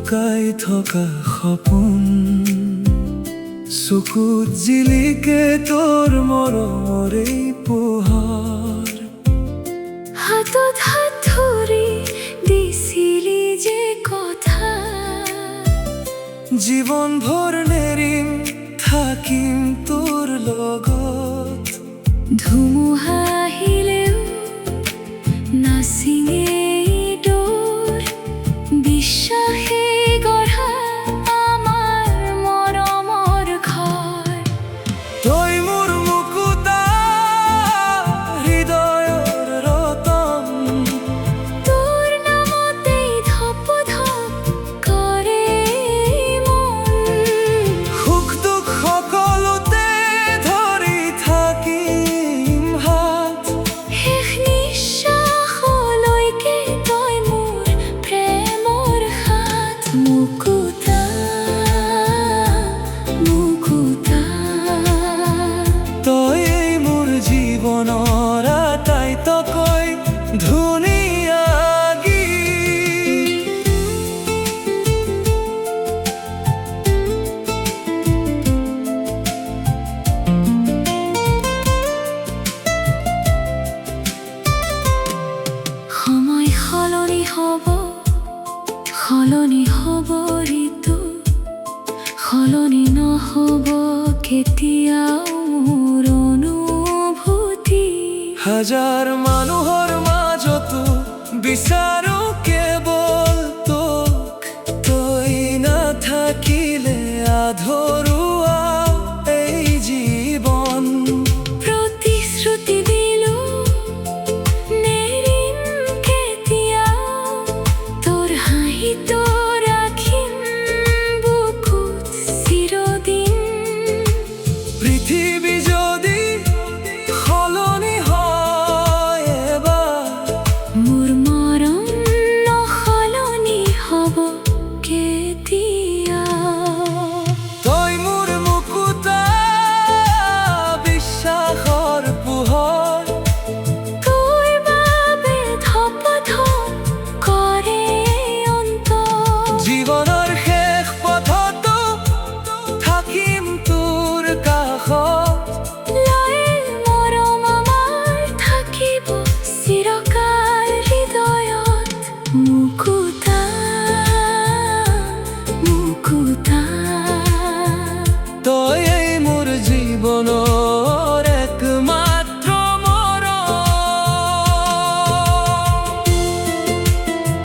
লুকাই থকা সপোন চকুত জিলিকে তোৰ মৰমৰে পোহৰ হাতত হাত ধৰি দিছিলি যে কথা জীৱন ভৰ নেৰিম থাকিম তোৰ লগত ধুমুহা আহিলেও নাচিঙে তোৰ বিশ্বাসে গঢ়া আমাৰ মৰমৰ ঘৰ তই মোৰ মুকুতা হৃদয়ৰ ৰতন তোৰ নামতেই ধপ ধপ কৰে মন সুখ দুখ সকলোতে ধৰি থাকিম হাত শেষ নিশ্বাসলৈকে তই মোৰ প্ৰেমৰ হাত মুকুতা মুকুতা তই মোৰ জীৱনৰ আটাইতকৈ ধুনীয়া গীত সময় সলনি হ'ব ঋতু সলনি নহ'ব কেতিয়াও মোৰ অনুভূতি হাজাৰ মানুহৰ